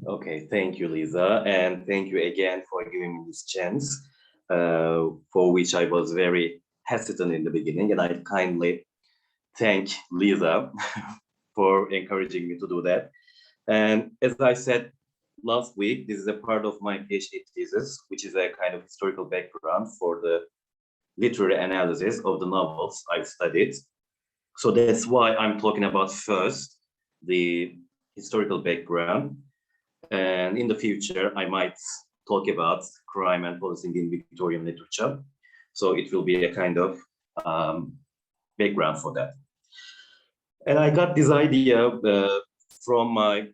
Okay, thank you, Lisa, and thank you again for giving me this chance, for which I was very hesitant in the beginning, and I kindly thank Lisa for encouraging me to do that. And as I said last week, this is a part of my PhD thesis, which is a kind of historical background for the literary analysis of the novels I've studied. So that's why I'm talking about first the historical background. And in the future, I might talk about crime and policing in Victorian literature. So it will be a kind of background for that. And I got this idea from my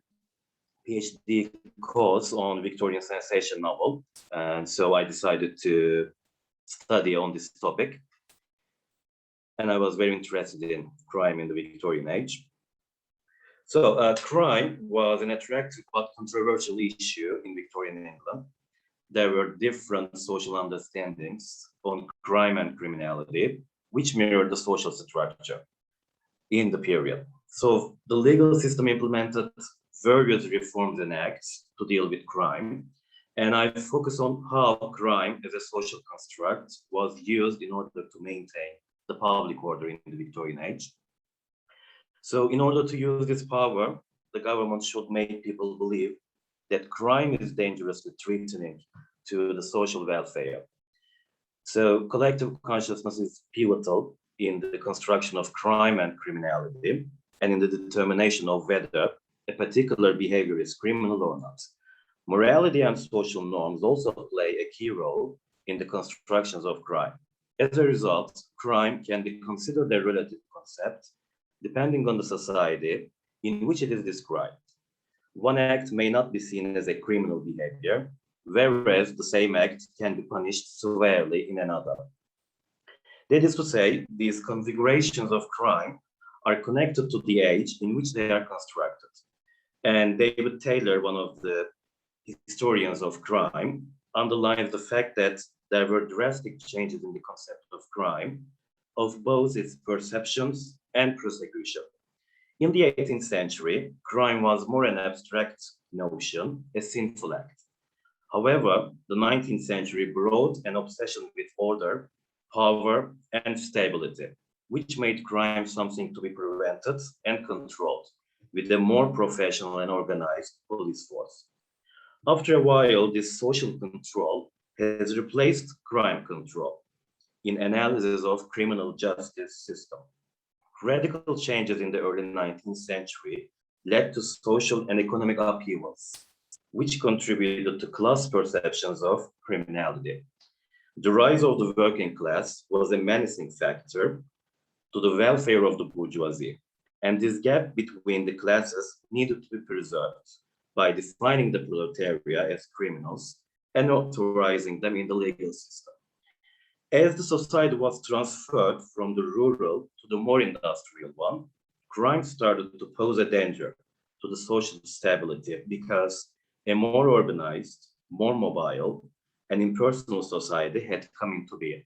PhD course on Victorian sensation novel. And so I decided to study on this topic. And I was very interested in crime in the Victorian age. So crime was an attractive but controversial issue in Victorian England. There were different social understandings on crime and criminality, which mirrored the social structure in the period. So the legal system implemented various reforms and acts to deal with crime. And I focus on how crime as a social construct was used in order to maintain the public order in the Victorian age. So in order to use this power, the government should make people believe that crime is dangerously threatening to the social welfare. So collective consciousness is pivotal in the construction of crime and criminality, and in the determination of whether a particular behavior is criminal or not. Morality and social norms also play a key role in the constructions of crime. As a result, crime can be considered a relative concept depending on the society in which it is described. One act may not be seen as a criminal behavior, whereas the same act can be punished severely in another. That is to say, these configurations of crime are connected to the age in which they are constructed. And David Taylor, one of the historians of crime, underlines the fact that there were drastic changes in the concept of crime, of both its perceptions and prosecution. In the 18th century, crime was more an abstract notion, a sinful act. However, the 19th century brought an obsession with order, power, and stability, which made crime something to be prevented and controlled, with a more professional and organized police force. After a while, this social control has replaced crime control in analysis of criminal justice system. Radical changes in the early 19th century led to social and economic upheavals, which contributed to class perceptions of criminality. The rise of the working class was a menacing factor to the welfare of the bourgeoisie, and this gap between the classes needed to be preserved by defining the proletariat as criminals and authorizing them in the legal system. As the society was transferred from the rural to the more industrial one, crime started to pose a danger to the social stability because a more urbanized, more mobile, and impersonal society had come into being.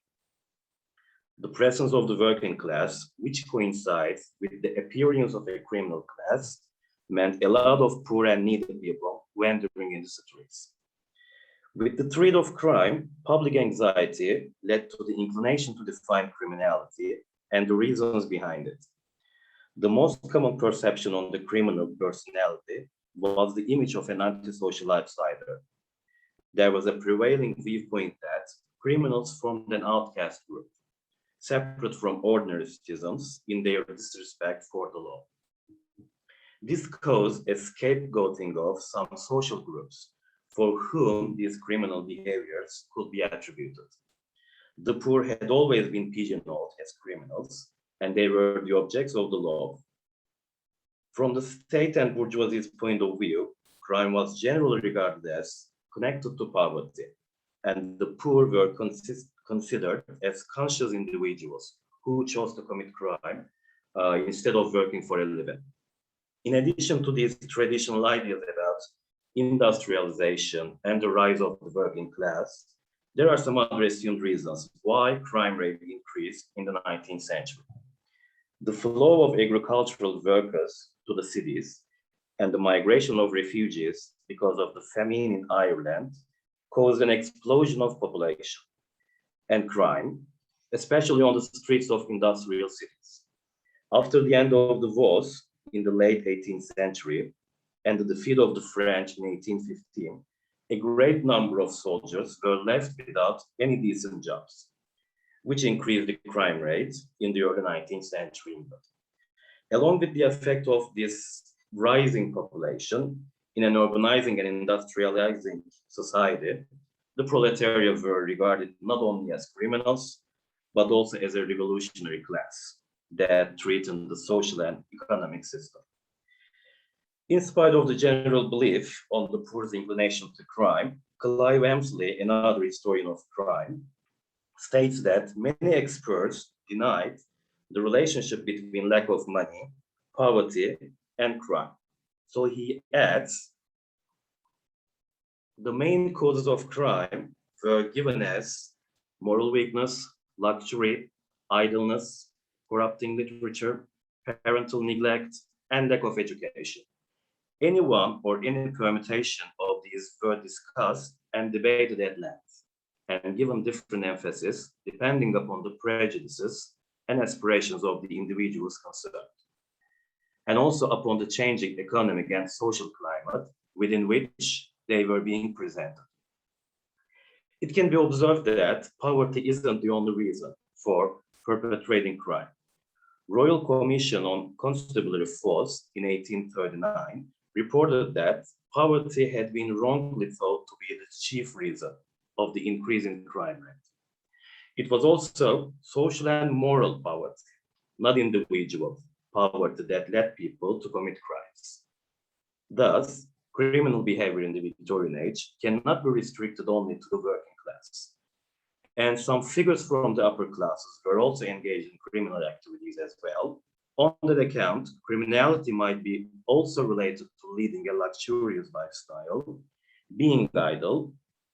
The presence of the working class, which coincides with the appearance of a criminal class, meant a lot of poor and needy people wandering in the streets. With the threat of crime, public anxiety led to the inclination to define criminality and the reasons behind it. The most common perception on the criminal personality was the image of an antisocial outsider. There was a prevailing viewpoint that criminals formed an outcast group, separate from ordinary citizens in their disrespect for the law. This caused a scapegoating of some social groups for whom these criminal behaviors could be attributed. The poor had always been pigeonholed as criminals, and they were the objects of the law. From the state and bourgeoisie's point of view, crime was generally regarded as connected to poverty, and the poor were considered as conscious individuals who chose to commit crime instead of working for a living. In addition to these traditional ideas about industrialization and the rise of the working class, there are some other assumed reasons why crime rate increased in the 19th century. The flow of agricultural workers to the cities and the migration of refugees because of the famine in Ireland caused an explosion of population and crime, especially on the streets of industrial cities. After the end of the wars in the late 18th century and the defeat of the French in 1815, a great number of soldiers were left without any decent jobs, which increased the crime rate in the early 19th century England. Along with the effect of this rising population in an urbanizing and industrializing society, the proletariat were regarded not only as criminals, but also as a revolutionary class that threatened the social and economic system. In spite of the general belief on the poor's inclination to crime, Clive Emsley, another historian of crime, states that many experts denied the relationship between lack of money, poverty, and crime. So he adds, the main causes of crime were given as moral weakness, luxury, idleness, corrupting literature, parental neglect, and lack of education. Any one or any permutation of these were discussed and debated at length, and given different emphasis depending upon the prejudices and aspirations of the individuals concerned, and also upon the changing economic and social climate within which they were being presented. It can be observed that poverty isn't the only reason for perpetrating crime. Royal Commission on Constabulary Force in 1839 reported that poverty had been wrongly thought to be the chief reason of the increase in crime rate. It was also social and moral poverty, not individual poverty, that led people to commit crimes. Thus, criminal behavior in the Victorian age cannot be restricted only to the working class. And some figures from the upper classes were also engaged in criminal activities as well. On that account, criminality might be also related to leading a luxurious lifestyle, being idle,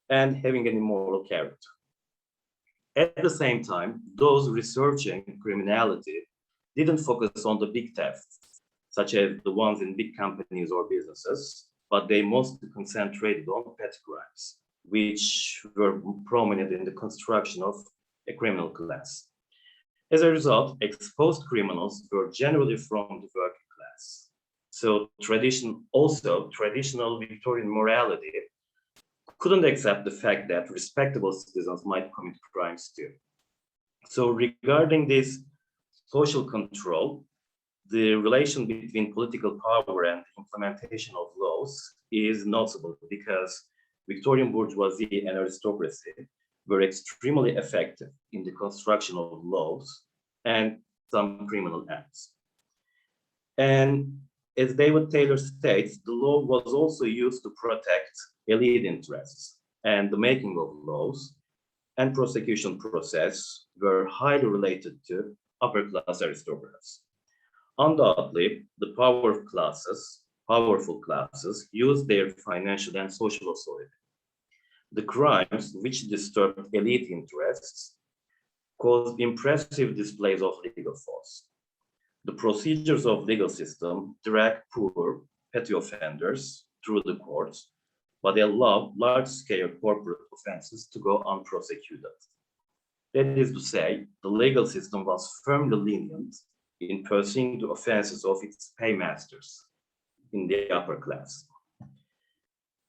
and having an immoral character. At the same time, those researching criminality didn't focus on the big thefts, such as the ones in big companies or businesses, but they mostly concentrated on petty crimes, which were prominent in the construction of a criminal class. As a result, exposed criminals were generally from the working class. So traditional Victorian morality couldn't accept the fact that respectable citizens might commit crimes too. So regarding this social control, the relation between political power and implementation of laws is notable because Victorian bourgeoisie and aristocracy were extremely effective in the construction of laws and some criminal acts. And as David Taylor states, the law was also used to protect elite interests, and the making of laws and prosecution process were highly related to upper class aristocrats. Undoubtedly, the powerful classes used their financial and social authority. The crimes which disturbed elite interests caused impressive displays of legal force. The procedures of legal system drag poor, petty offenders through the courts, but they allow large-scale corporate offenses to go unprosecuted. That is to say, the legal system was firmly lenient in pursuing the offenses of its paymasters in the upper class.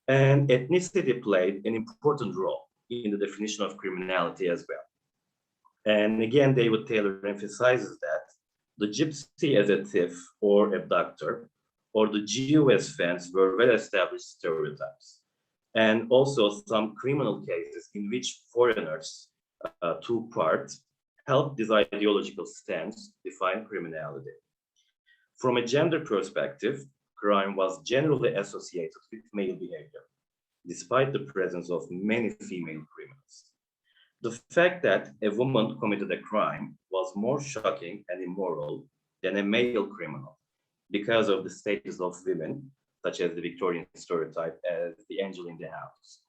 And ethnicity played an important role in the definition of criminality as well. And again, David Taylor emphasizes that the gypsy as a thief or abductor, or the Jew as fence were well-established stereotypes. And also some criminal cases in which foreigners took part helped this ideological stance define criminality. From a gender perspective, crime was generally associated with male behavior, despite the presence of many female criminals. The fact that a woman committed a crime was more shocking and immoral than a male criminal because of the status of women, such as the Victorian stereotype as the angel in the house.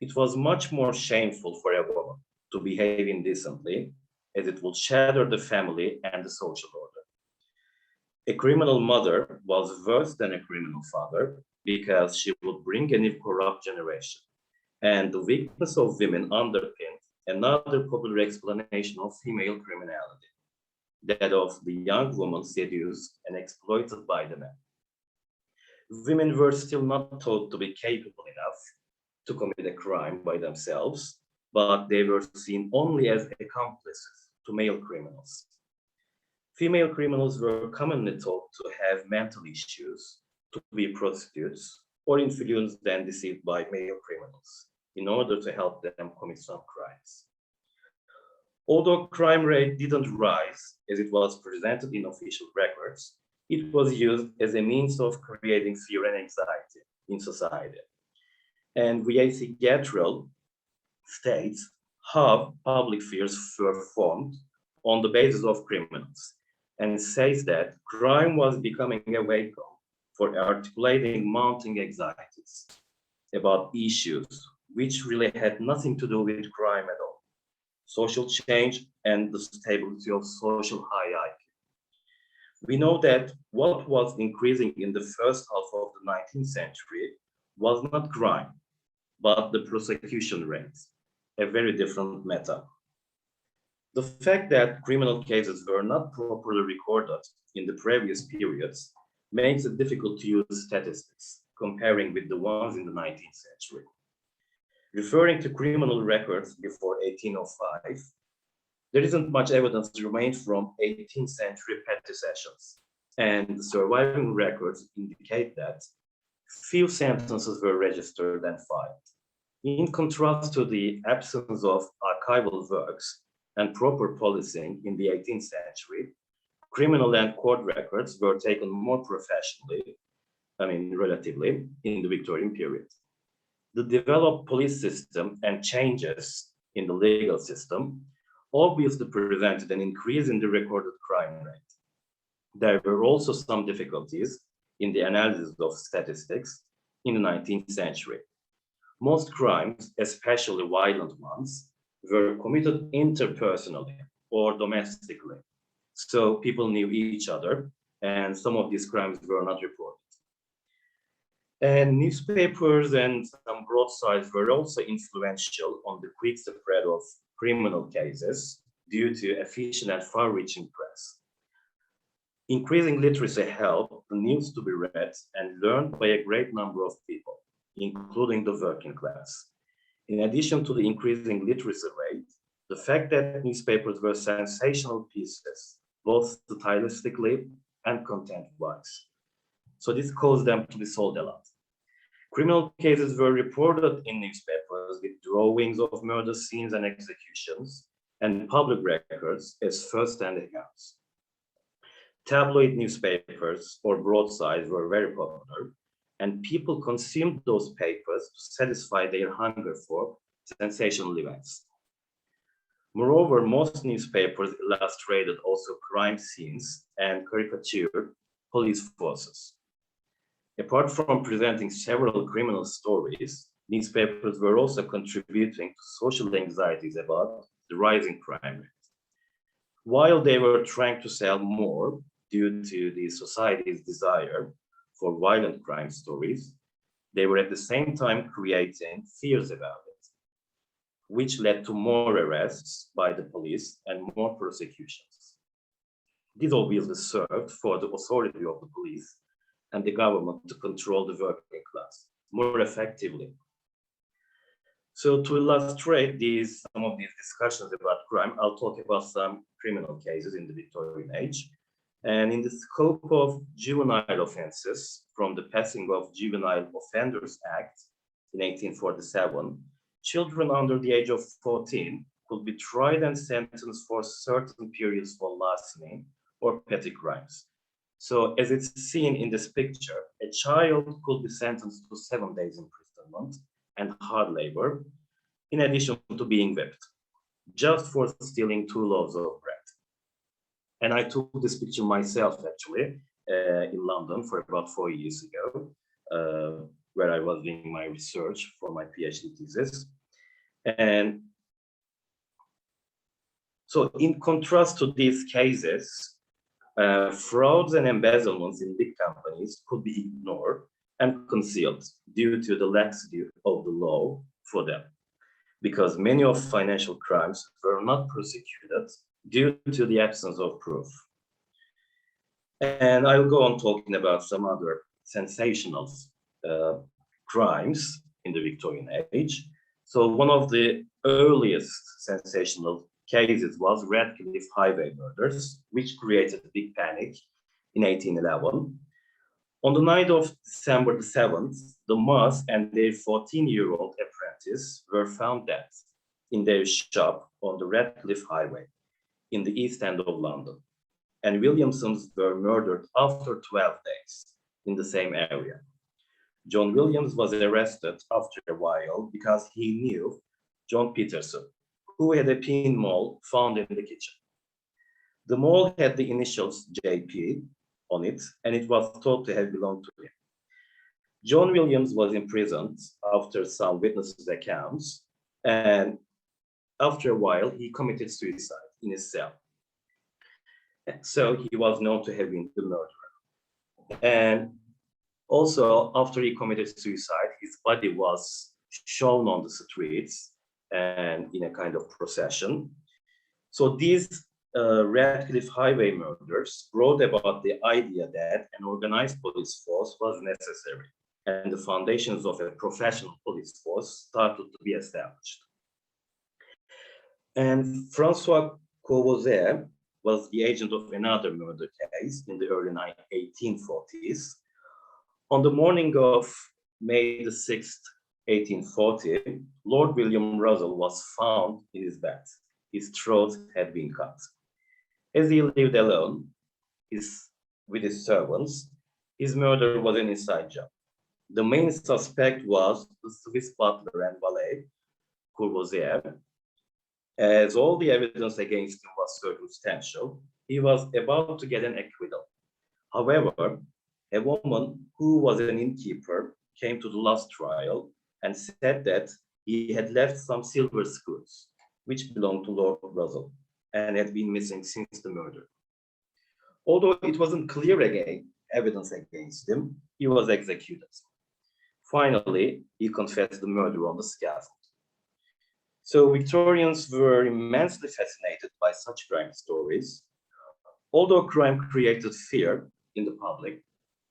It was much more shameful for a woman to behave indecently, as it would shatter the family and the social order. A criminal mother was worse than a criminal father because she would bring a new corrupt generation. And the weakness of women underpinned another popular explanation of female criminality, that of the young woman seduced and exploited by the men. Women were still not thought to be capable enough to commit a crime by themselves, but they were seen only as accomplices to male criminals. Female criminals were commonly thought to have mental issues, to be prostitutes, or influenced and deceived by male criminals in order to help them commit some crimes. Although crime rate didn't rise as it was presented in official records, it was used as a means of creating fear and anxiety in society. And VAC Gatrell states how public fears were formed on the basis of criminals, and says that crime was becoming a vehicle for articulating mounting anxieties about issues which really had nothing to do with crime at all: social change and the stability of social hierarchy. We know that what was increasing in the first half of the 19th century was not crime, but the prosecution rates, a very different matter. The fact that criminal cases were not properly recorded in the previous periods makes it difficult to use statistics, comparing with the ones in the 19th century. Referring to criminal records before 1805, there isn't much evidence remained from 18th century petty sessions, and the surviving records indicate that few sentences were registered and filed. In contrast to the absence of archival works and proper policing in the 18th century, criminal and court records were taken more professionally, relatively, in the Victorian period. The developed police system and changes in the legal system obviously presented an increase in the recorded crime rate. There were also some difficulties in the analysis of statistics in the 19th century. Most crimes, especially violent ones, were committed interpersonally or domestically. So people knew each other, and some of these crimes were not reported. And newspapers and some broadsides were also influential on the quick spread of criminal cases due to efficient and far-reaching press. Increasing literacy helped the news to be read and learned by a great number of people, including the working class. In addition to the increasing literacy rate, the fact that newspapers were sensational pieces, both stylistically and content-wise. So this caused them to be sold a lot. Criminal cases were reported in newspapers with drawings of murder scenes and executions, and public records as first-hand accounts. Tabloid newspapers or broadsides were very popular, and people consumed those papers to satisfy their hunger for sensational events. Moreover, most newspapers illustrated also crime scenes and caricatured police forces. Apart from presenting several criminal stories, newspapers were also contributing to social anxieties about the rising crime rate. While they were trying to sell more due to the society's desire for violent crime stories, they were at the same time creating fears about it, which led to more arrests by the police and more prosecutions. This obviously served for the authority of the police and the government to control the working class more effectively. So to illustrate some of these discussions about crime, I'll talk about some criminal cases in the Victorian age. And in the scope of juvenile offenses, from the passing of Juvenile Offenders Act in 1847, children under the age of 14 could be tried and sentenced for certain periods for larceny or petty crimes. So as it's seen in this picture, a child could be sentenced to 7 days imprisonment and hard labor, in addition to being whipped, just for stealing 2 loaves of bread. And I took this picture myself, actually, in London for about 4 years ago, where I was doing my research for my PhD thesis. And so in contrast to these cases, Frauds and embezzlements in big companies could be ignored and concealed due to the laxity of the law for them, because many of financial crimes were not prosecuted due to the absence of proof. And I'll go on talking about some other sensational crimes in the Victorian age. So one of the earliest sensational cases was Radcliffe Highway murders, which created a big panic in 1811. On the night of December the 7th, the Moss and their 14-year-old apprentice were found dead in their shop on the Radcliffe Highway in the East End of London. And Williamsons were murdered after 12 days in the same area. John Williams was arrested after a while because he knew John Peterson, who had a pin mole found in the kitchen. The mole had the initials JP on it, and it was thought to have belonged to him. John Williams was imprisoned after some witnesses' accounts, and after a while, he committed suicide in his cell. So he was known to have been the murderer. And also, after he committed suicide, his body was shown on the streets and in a kind of procession. So these Radcliffe Highway murders brought about the idea that an organized police force was necessary, and the foundations of a professional police force started to be established. And Francois Courvoisier was the agent of another murder case in the early 1840s. On the morning of May the 6th, 1840, Lord William Russell was found in his bed. His throat had been cut. As he lived alone with his servants, his murder was an inside job. The main suspect was the Swiss butler and valet, Courvoisier. As all the evidence against him was circumstantial, he was about to get an acquittal. However, a woman who was an innkeeper came to the last trial and said that he had left some silver screws, which belonged to Lord Russell and had been missing since the murder. Although it wasn't clear evidence against him, he was executed. Finally, he confessed the murder on the scaffold. So Victorians were immensely fascinated by such crime stories. Although crime created fear in the public,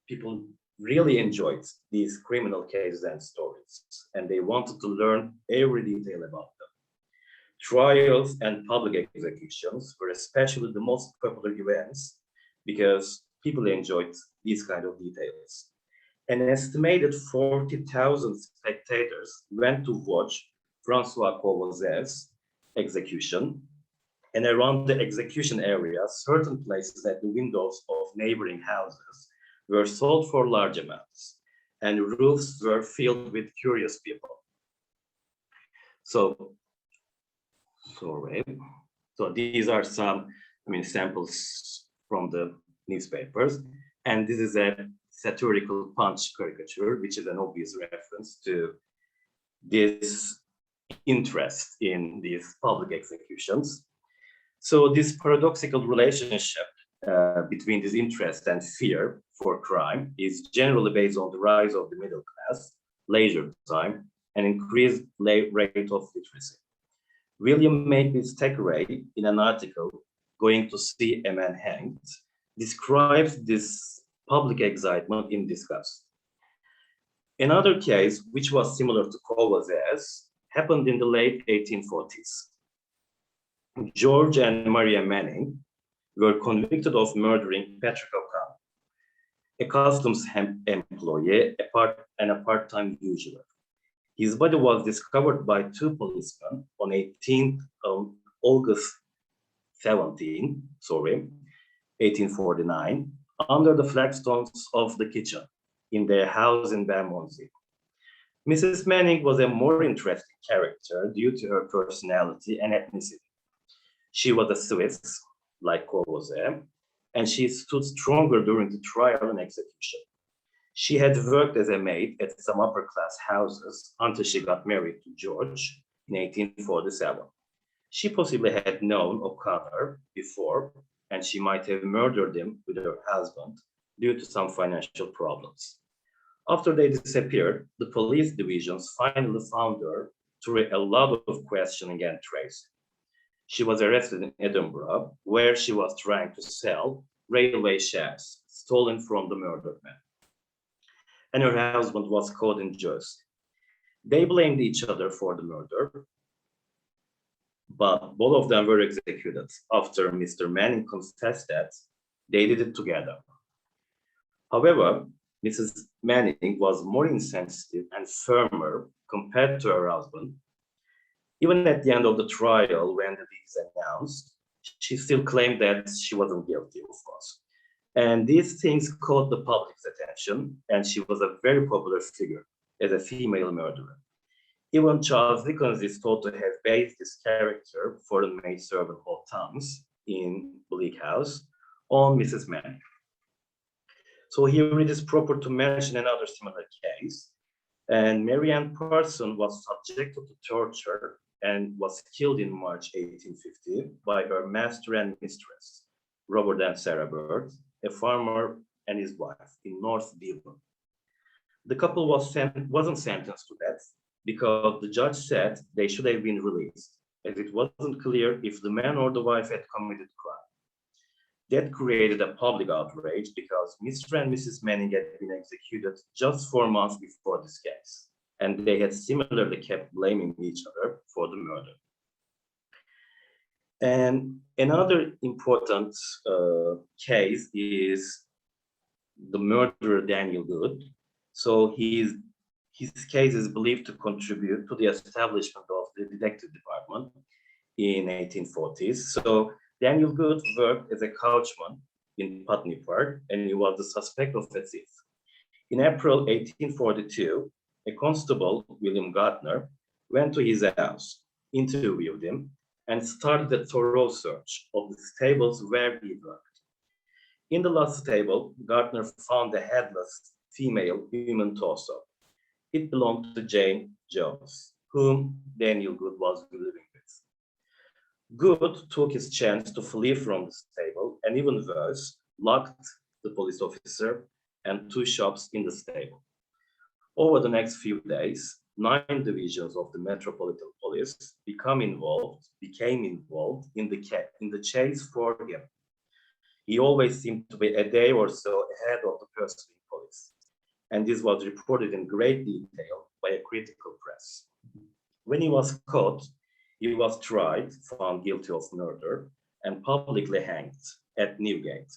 people really enjoyed these criminal cases and stories, and they wanted to learn every detail about them. Trials and public executions were especially the most popular events because people enjoyed these kind of details. An estimated 40,000 spectators went to watch Francois Courvoisier's execution, and around the execution area, certain places at the windows of neighboring houses were sold for large amounts, and roofs were filled with curious people. So these are some, samples from the newspapers, and this is a satirical Punch caricature, which is an obvious reference to this interest in these public executions. So this paradoxical relationship between this interest and fear for crime is generally based on the rise of the middle class, leisure time, and increased rate of literacy. William Makepeace Thackeray, in an article, Going to See a Man Hanged, describes this public excitement in disgust. Another case, which was similar to Courvoisier's, happened in the late 1840s. George and Maria Manning were convicted of murdering Patrick O'Connor, a customs employee and a part-time usurer. His body was discovered by two policemen on 18th of August 1849, under the flagstones of the kitchen in their house in Bermondsey. Mrs. Manning was a more interesting character due to her personality and ethnicity. She was a Swiss, like Courvoisier, and she stood stronger during the trial and execution. She had worked as a maid at some upper-class houses until she got married to George in 1847. She possibly had known O'Connor before, and she might have murdered him with her husband due to some financial problems. After they disappeared, the police divisions finally found her through a lot of questioning and tracing. She was arrested in Edinburgh, where she was trying to sell railway shares stolen from the murdered man. And her husband was caught in Jersey. They blamed each other for the murder, but both of them were executed after Mr. Manning confessed that they did it together. However, Mrs. Manning was more insensitive and firmer compared to her husband. Even at the end of the trial, when the deed is announced, she still claimed that she wasn't guilty, of course. And these things caught the public's attention, and she was a very popular figure as a female murderer. Even Charles Dickens is thought to have based his character for the maidservant of Thames in Bleak House on Mrs. Manning. So here it is proper to mention another similar case. And Mary Ann Parson was subjected to torture and was killed in March 1850 by her master and mistress, Robert and Sarah Bird, a farmer and his wife in North Devon. The couple wasn't sentenced to death because the judge said they should have been released, as it wasn't clear if the man or the wife had committed crime. That created a public outrage because Mr. and Mrs. Manning had been executed just 4 months before this case, and they had similarly kept blaming each other for the murder. And another important case is the murderer Daniel Good. So his case is believed to contribute to the establishment of the detective department in 1840s. So Daniel Good worked as a coachman in Putney Park, and he was the suspect of a thief. In April 1842, a constable, William Gardner, went to his house, interviewed him, and started a thorough search of the stables where he worked. In the last stable, Gardner found a headless female human torso. It belonged to Jane Jones, whom Daniel Good was living with. Good took his chance to flee from the stable and even worse, locked the police officer and 2 shops in the stable. Over the next few days, 9 divisions of the Metropolitan Police became involved in the chase for him. He always seemed to be a day or so ahead of the pursuing police, and this was reported in great detail by a critical press. When he was caught, he was tried, found guilty of murder, and publicly hanged at Newgate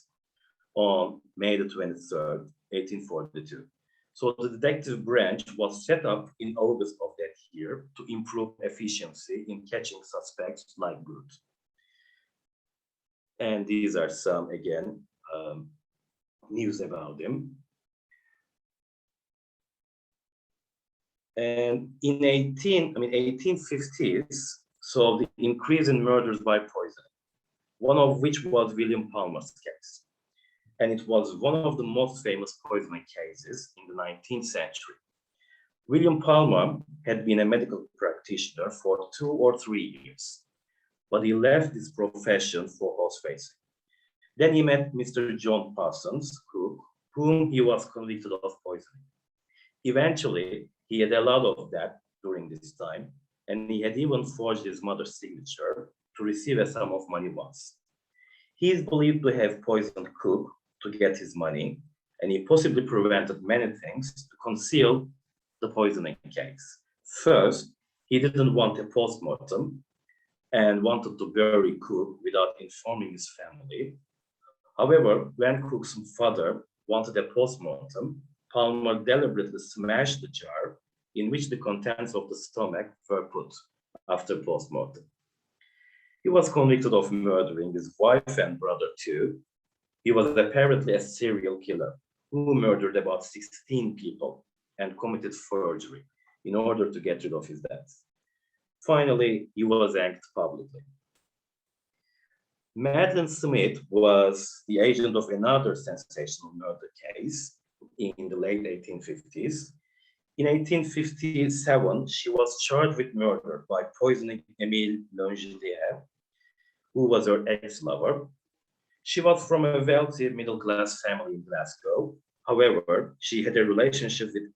on May the 23rd, 1842. So the detective branch was set up in August of that year to improve efficiency in catching suspects like Good. And these are some, again, news about him. And in 1850s, so the increase in murders by poisoning, one of which was William Palmer's case. And it was one of the most famous poisoning cases in the 19th century. William Palmer had been a medical practitioner for 2 or 3 years, but he left his profession for horse racing. Then he met Mr. John Parsons, cook, whom he was convicted of poisoning. Eventually, he had a lot of debt during this time, and he had even forged his mother's signature to receive a sum of money once. He is believed to have poisoned Cook to get his money, and he possibly prevented many things to conceal the poisoning case. First, he didn't want a postmortem and wanted to bury Cook without informing his family. However, when Cook's father wanted a postmortem, Palmer deliberately smashed the jar in which the contents of the stomach were put after postmortem. He was convicted of murdering his wife and brother too. He was apparently a serial killer who murdered about 16 people and committed forgery in order to get rid of his debts. Finally, he was hanged publicly. Madeline Smith was the agent of another sensational murder case in the late 1850s. In 1857, she was charged with murder by poisoning Madeline Nojin, who was her ex-lover. She was from a wealthy middle-class family in Glasgow. However, she had a relationship with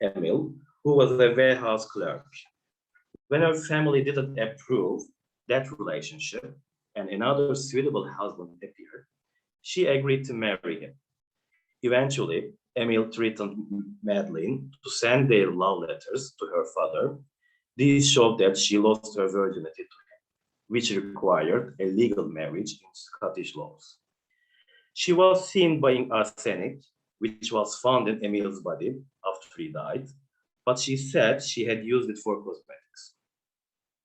Emil, who was a warehouse clerk. When her family didn't approve that relationship and another suitable husband appeared, she agreed to marry him. Eventually, Emil threatened Madeline to send their love letters to her father. These showed that she lost her virginity to him, which required a legal marriage in Scottish laws. She was seen buying arsenic, which was found in Emil's body after he died, but she said she had used it for cosmetics.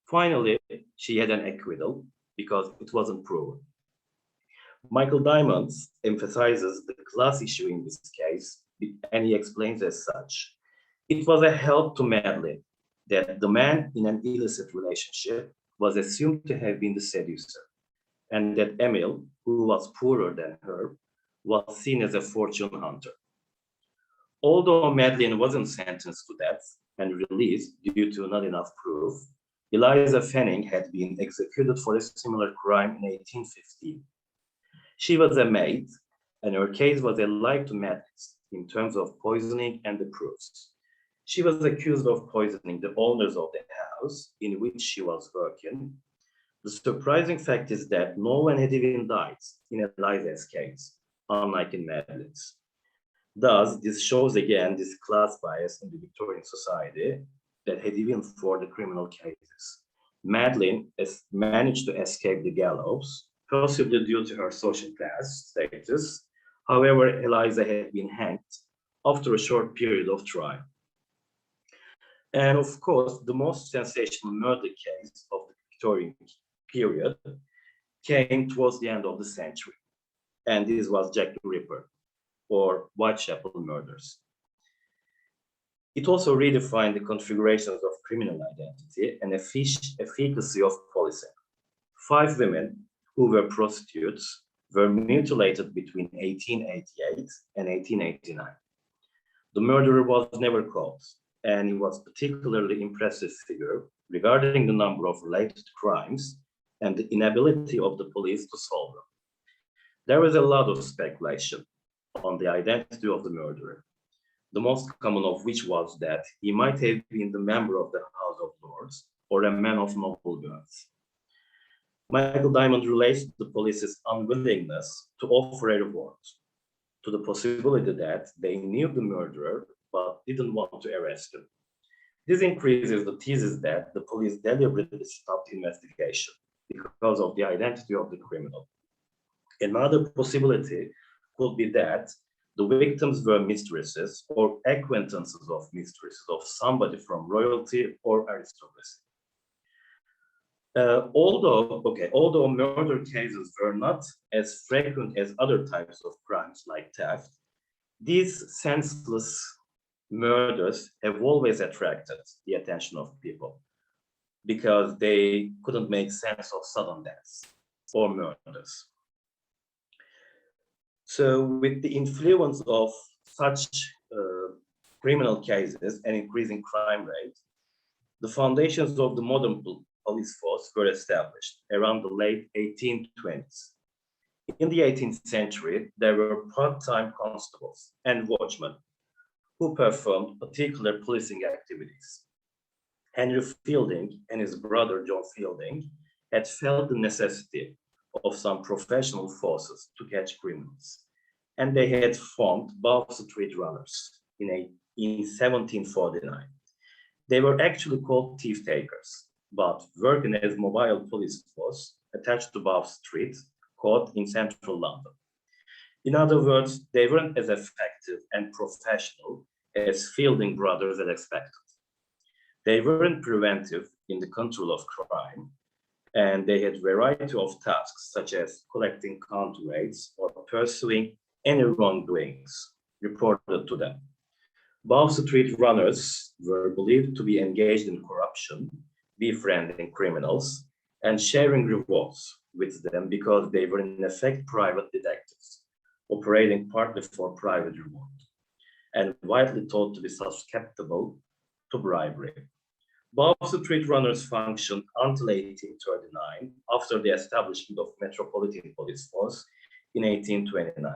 Finally, she had an acquittal because it wasn't proven. Michael Diamond emphasizes the class issue in this case, and he explains as such. It was a help to Madeline that the man in an illicit relationship was assumed to have been the seducer, and that Emil, who was poorer than her, was seen as a fortune hunter. Although Madeline wasn't sentenced to death and released due to not enough proof, Eliza Fanning had been executed for a similar crime in 1815. She was a maid, and her case was alike to Madeline's in terms of poisoning and the proofs. She was accused of poisoning the owners of the house in which she was working. The surprising fact is that no one had even died in Eliza's case, unlike in Madeline's. Thus, this shows again this class bias in the Victorian society that had even for the criminal cases. Madeline has managed to escape the gallows, possibly due to her social class status. However, Eliza had been hanged after a short period of trial. And of course, the most sensational murder case of the Victorian period came towards the end of the century. And this was Jack the Ripper, or Whitechapel murders. It also redefined the configurations of criminal identity and efficacy of policing. 5 women who were prostitutes were mutilated between 1888 and 1889. The murderer was never caught, and he was a particularly impressive figure regarding the number of related crimes and the inability of the police to solve them. There was a lot of speculation on the identity of the murderer, the most common of which was that he might have been the member of the House of Lords or a man of noble birth. Michael Diamond relates the police's unwillingness to offer a reward to the possibility that they knew the murderer but didn't want to arrest him. This increases the thesis that the police deliberately stopped investigation because of the identity of the criminal. Another possibility could be that the victims were mistresses or acquaintances of mistresses of somebody from royalty or aristocracy. Although murder cases were not as frequent as other types of crimes like theft, these senseless murders have always attracted the attention of people because they couldn't make sense of sudden deaths or murders. So with the influence of such criminal cases and increasing crime rate, the foundations of the modern police force were established around the late 1820s. In the 18th century, there were part-time constables and watchmen who performed particular policing activities. Henry Fielding and his brother John Fielding had felt the necessity of some professional forces to catch criminals, and they had formed Bow Street Runners in 1749. They were actually called thief takers, but working as mobile police force attached to Bow Street, caught in central London. In other words, they weren't as effective and professional as Fielding brothers had expected. They weren't preventive in the control of crime, and they had a variety of tasks such as collecting counterweights or pursuing any wrongdoings reported to them. Bow Street Runners were believed to be engaged in corruption, befriending criminals, and sharing rewards with them because they were in effect private detectives, operating partly for private reward, and widely thought to be susceptible to bribery. Bow Street runners functioned until 1839, after the establishment of Metropolitan Police Force in 1829.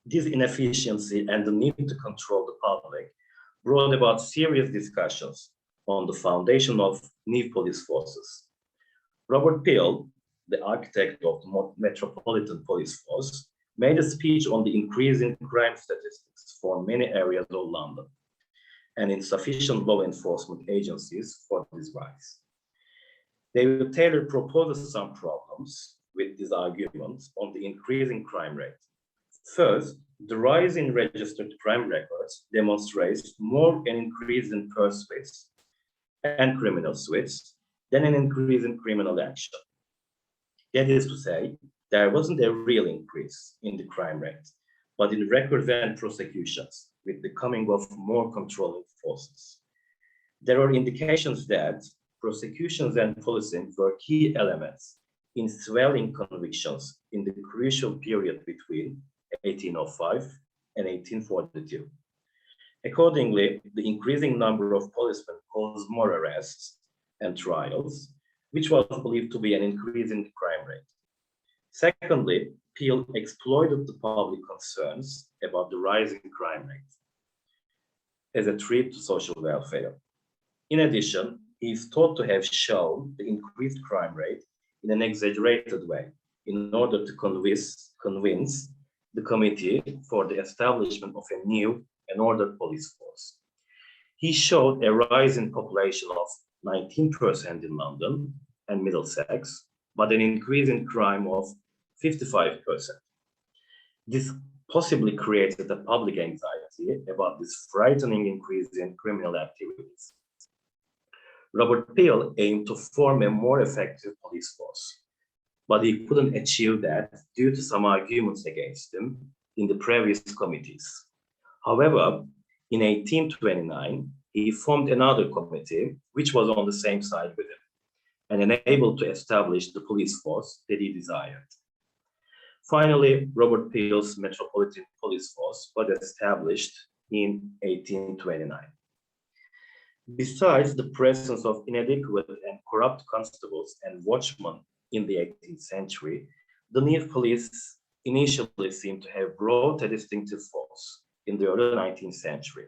This inefficiency and the need to control the public brought about serious discussions on the foundation of new police forces. Robert Peel, the architect of the Metropolitan Police Force, made a speech on the increasing crime statistics for many areas of London and insufficient law enforcement agencies for this rise. David Taylor proposed some problems with these arguments on the increasing crime rate. First, the rise in registered crime records demonstrates more an increase in pursuits and criminal suits than an increase in criminal action. That is to say, there wasn't a real increase in the crime rate, but in records and prosecutions, with the coming of more controlling forces. There are indications that prosecutions and policing were key elements in swelling convictions in the crucial period between 1805 and 1842. Accordingly, the increasing number of policemen caused more arrests and trials, which was believed to be an increase in the crime rate. Secondly, Peel exploited the public concerns about the rising crime rate as a threat to social welfare. In addition, he is thought to have shown the increased crime rate in an exaggerated way in order to convince the committee for the establishment of a new and ordered police force. He showed a rise in population of 19% in London and Middlesex, but an increase in crime of 55%. This possibly created a public anxiety about this frightening increase in criminal activities. Robert Peel aimed to form a more effective police force, but he couldn't achieve that due to some arguments against him in the previous committees. However, in 1829, he formed another committee which was on the same side with him and enabled to establish the police force that he desired. Finally, Robert Peel's Metropolitan Police Force was established in 1829. Besides the presence of inadequate and corrupt constables and watchmen in the 18th century, the new police initially seemed to have brought a distinctive force in the early 19th century.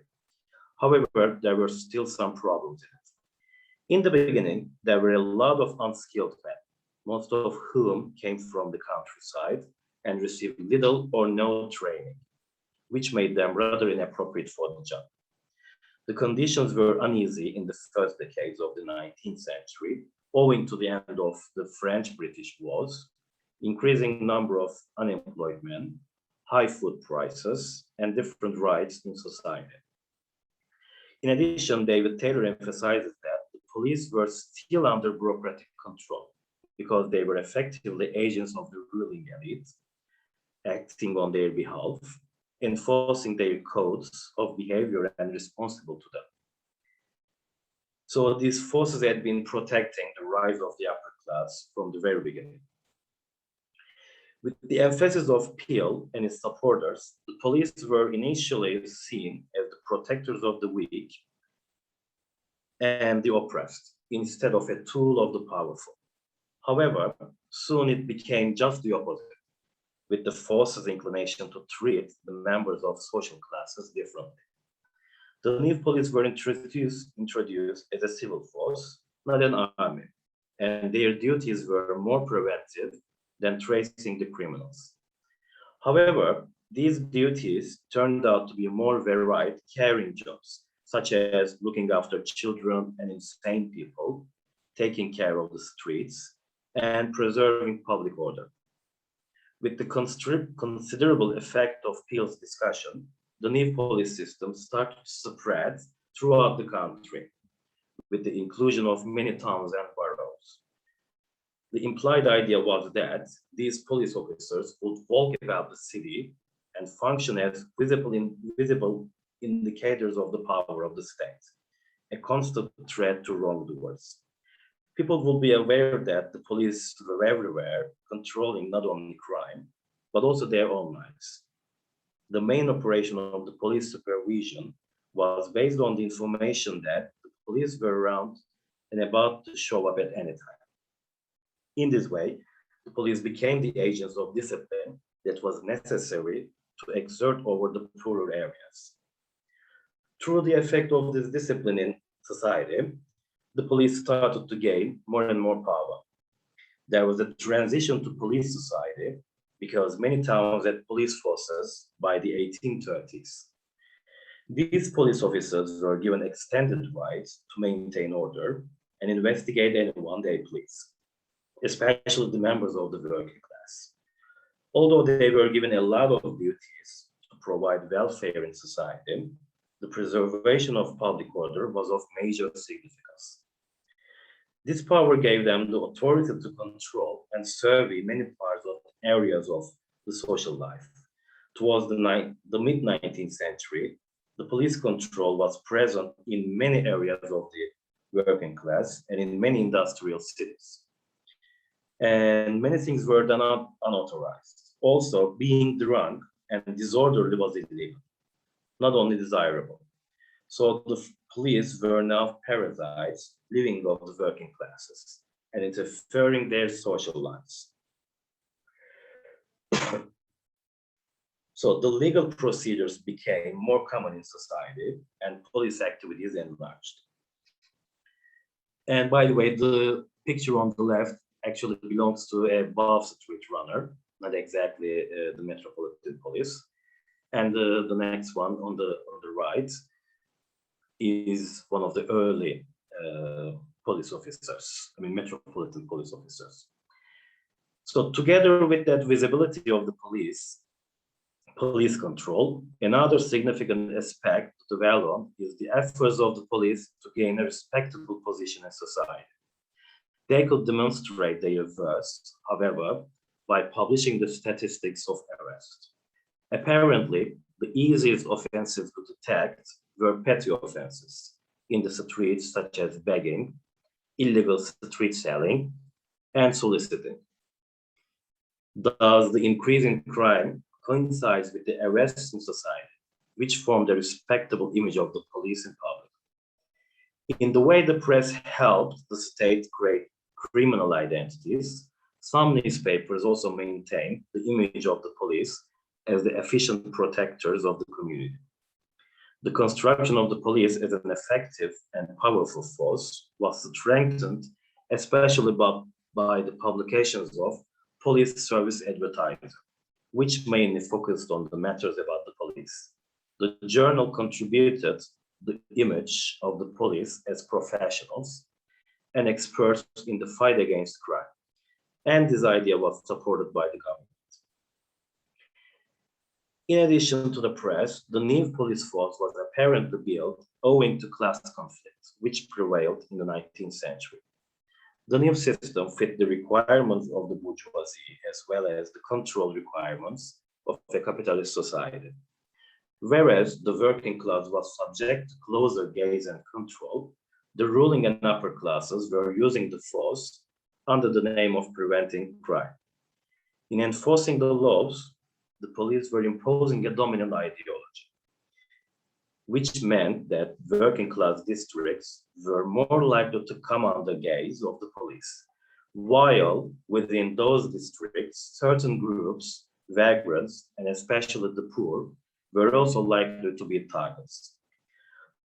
However, there were still some problems in it. In the beginning, there were a lot of unskilled men, most of whom came from the countryside and received little or no training, which made them rather inappropriate for the job. The conditions were uneasy in the first decades of the 19th century, owing to the end of the French-British wars, increasing number of unemployed men, high food prices, and different rights in society. In addition, David Taylor emphasizes that the police were still under bureaucratic control because they were effectively agents of the ruling elite, acting on their behalf, enforcing their codes of behavior and responsible to them. So these forces had been protecting the rise of the upper class from the very beginning. With the emphasis of Peel and his supporters, the police were initially seen as the protectors of the weak and the oppressed, instead of a tool of the powerful. However, soon it became just the opposite, with the force's inclination to treat the members of social classes differently. The new police were introduced as a civil force, not an army, and their duties were more preventive than tracing the criminals. However, these duties turned out to be more varied, caring jobs, such as looking after children and insane people, taking care of the streets, and preserving public order. With the considerable effect of Peel's discussion, the new police system started to spread throughout the country, with the inclusion of many towns and boroughs. The implied idea was that these police officers would walk about the city and function as visible indicators of the power of the state, a constant threat to wrongdoers. People would be aware that the police were everywhere, controlling not only crime, but also their own lives. The main operation of the police supervision was based on the information that the police were around and about to show up at any time. In this way, the police became the agents of discipline that was necessary to exert over the poorer areas. Through the effect of this discipline in society, the police started to gain more and more power. There was a transition to police society because many towns had police forces by the 1830s. These police officers were given extended rights to maintain order and investigate anyone they please, especially the members of the working class. Although they were given a lot of duties to provide welfare in society, the preservation of public order was of major significance. This power gave them the authority to control and survey many parts of areas of the social life. Towards the mid-19th century, the police control was present in many areas of the working class and in many industrial cities. And many things were done unauthorized. Also, being drunk and disorderly was illegal, not only desirable. So the police were now parasites living off the working classes and interfering their social lives. So the legal procedures became more common in society and police activities enlarged. And by the way, the picture on the left actually belongs to a Bow Street runner, not exactly the Metropolitan Police. And the next one on the right is one of the early police officers, Metropolitan police officers. So together with that visibility of the police control, another significant aspect to dwell on is the efforts of the police to gain a respectable position in society. They could demonstrate their worth, however, by publishing the statistics of arrest. Apparently, the easiest offenses to detect were petty offenses in the streets, such as begging, illegal street selling, and soliciting. Thus, the increase in crime coincides with the arrests in society, which formed a respectable image of the police in public. In the way the press helped the state create criminal identities, some newspapers also maintained the image of the police as the efficient protectors of the community. The construction of the police as an effective and powerful force was strengthened, especially by the publications of police service advertising, which mainly focused on the matters about the police. The journal contributed the image of the police as professionals and experts in the fight against crime. And this idea was supported by the government. In addition to the press, the new police force was apparently built owing to class conflicts, which prevailed in the 19th century. The new system fit the requirements of the bourgeoisie as well as the control requirements of a capitalist society. Whereas the working class was subject to closer gaze and control, the ruling and upper classes were using the force under the name of preventing crime. In enforcing the laws, the police were imposing a dominant ideology, which meant that working class districts were more likely to come under gaze of the police, while within those districts, certain groups, vagrants, and especially the poor, were also likely to be targets.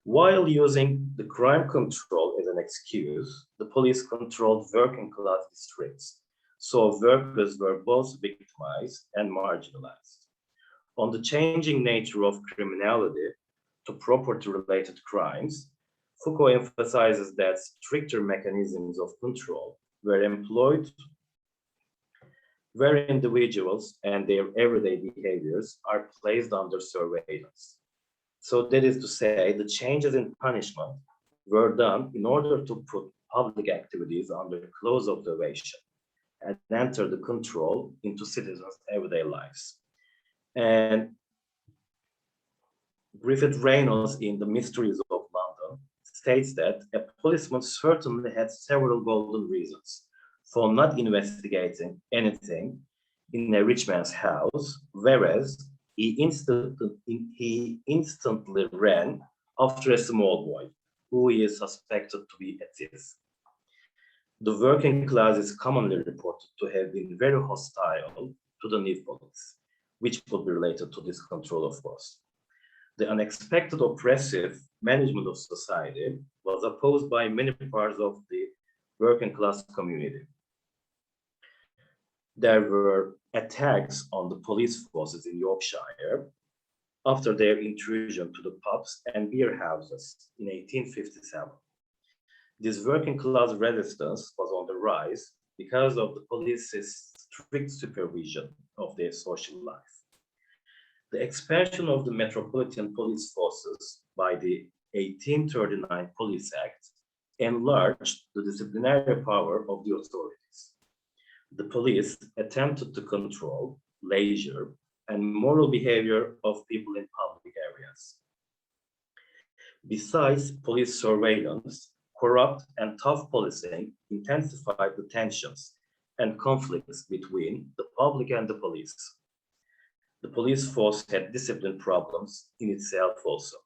While using the crime control as an excuse, the police controlled working class districts, so workers were both victimized and marginalized. On the changing nature of criminality to property-related crimes, Foucault emphasizes that stricter mechanisms of control were employed where individuals and their everyday behaviors are placed under surveillance. So that is to say, the changes in punishment were done in order to put public activities under close observation and enter the control into citizens' everyday lives. And Griffith Reynolds in The Mysteries of London states that a policeman certainly had several golden reasons for not investigating anything in a rich man's house, whereas he instantly ran after a small boy who is suspected to be a thief. The working class is commonly reported to have been very hostile to the new police, which could be related to this control, of course. The unexpected oppressive management of society was opposed by many parts of the working class community. There were attacks on the police forces in Yorkshire after their intrusion to the pubs and beer houses in 1857. This working class resistance was on the rise because of the police's strict supervision of their social life. The expansion of the Metropolitan police forces by the 1839 Police Act enlarged the disciplinary power of the authorities. The police attempted to control leisure and moral behavior of people in public areas. Besides police surveillance, corrupt and tough policing intensified the tensions and conflicts between the public and the police. The police force had discipline problems in itself also,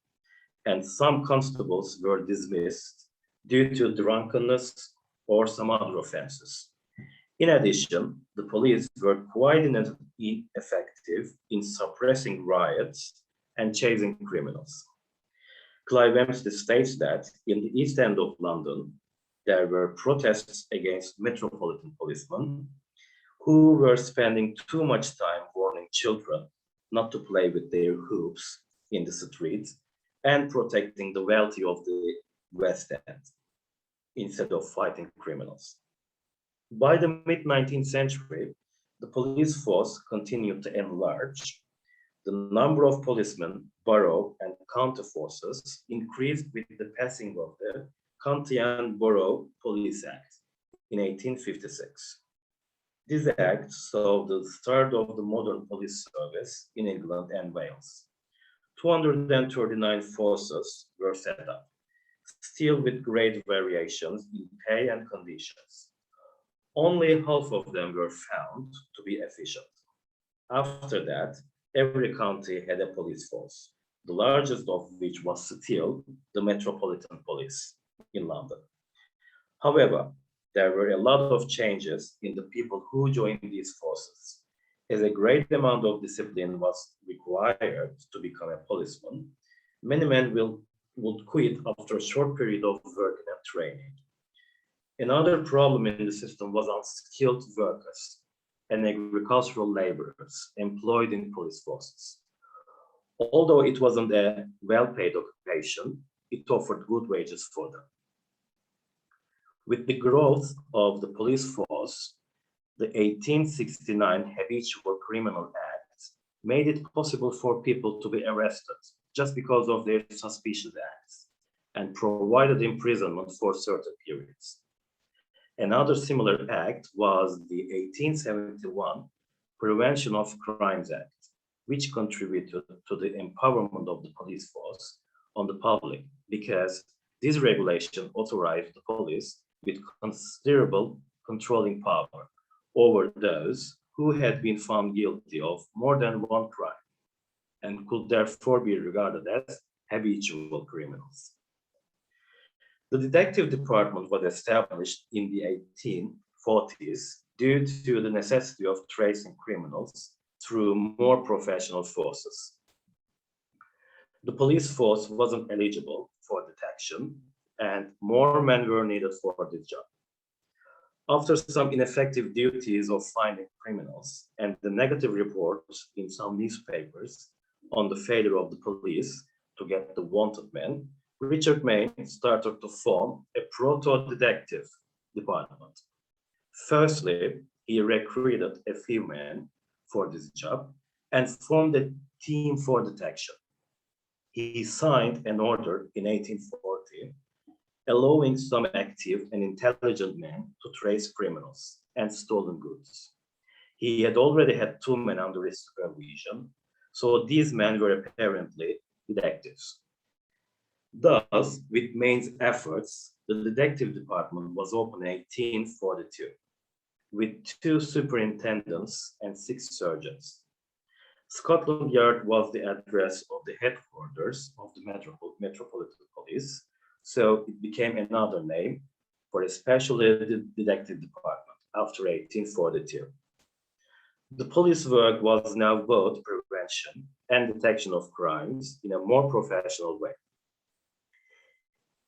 and some constables were dismissed due to drunkenness or some other offenses. In addition, the police were quite ineffective in suppressing riots and chasing criminals. Clive Emsley states that in the East End of London, there were protests against Metropolitan policemen who were spending too much time warning children not to play with their hoops in the streets and protecting the wealthy of the West End instead of fighting criminals. By the mid-19th century, the police force continued to enlarge. The number of policemen, borough, and county forces increased with the passing of the County and Borough Police Act in 1856. This act saw the start of the modern police service in England and Wales. 239 forces were set up, still with great variations in pay and conditions. Only half of them were found to be efficient. After that, every county had a police force, the largest of which was still the Metropolitan Police in London. However, there were a lot of changes in the people who joined these forces. As a great amount of discipline was required to become a policeman, many men would quit after a short period of work and training. Another problem in the system was unskilled workers and agricultural laborers employed in police forces. Although it wasn't a well-paid occupation, it offered good wages for them. With the growth of the police force, the 1869 Habitual Criminal Act made it possible for people to be arrested just because of their suspicious acts and provided imprisonment for certain periods. Another similar act was the 1871 Prevention of Crimes Act, which contributed to the empowerment of the police force on the public because this regulation authorized the police with considerable controlling power over those who had been found guilty of more than one crime and could therefore be regarded as habitual criminals. The detective department was established in the 1840s due to the necessity of tracing criminals through more professional forces. The police force wasn't eligible for detection, and more men were needed for this job. After some ineffective duties of finding criminals and the negative reports in some newspapers on the failure of the police to get the wanted men, Richard Mayne started to form a proto-detective department. Firstly, he recruited a few men for this job and formed a team for detection. He signed an order in 1840 allowing some active and intelligent men to trace criminals and stolen goods. He had already had 2 men under his supervision, so these men were apparently detectives. Thus, with Mayne's efforts, the detective department was opened in 1842, with 2 superintendents and 6 surgeons. Scotland Yard was the address of the headquarters of the Metropolitan Police, So it became another name for a special detective department after 1842. The police work was now both prevention and detection of crimes in a more professional way.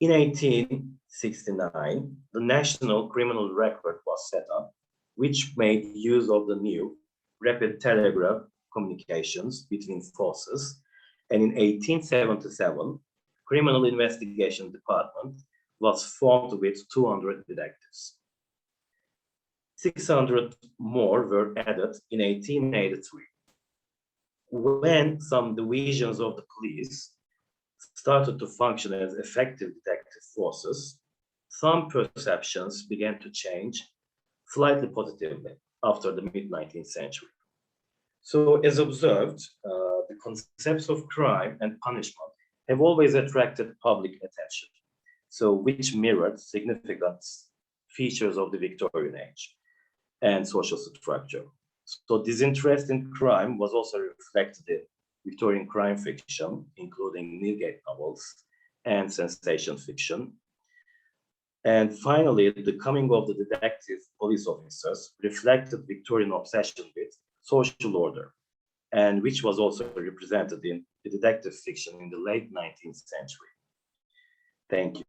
In 1869, the National Criminal Record was set up, which made use of the new rapid telegraph communications between forces, and in 1877, Criminal Investigation Department was formed with 200 detectives. 600 more were added in 1883. When some divisions of the police started to function as effective detective forces, some perceptions began to change slightly positively after the mid-19th century. So as observed, the concepts of crime and punishment have always attracted public attention, so which mirrored significant features of the Victorian age and social structure. So this interest in crime was also reflected in Victorian crime fiction, including Newgate novels and sensation fiction. And finally, the coming of the detective police officers reflected Victorian obsession with social order, and which was also represented in the detective fiction in the late 19th century. Thank you.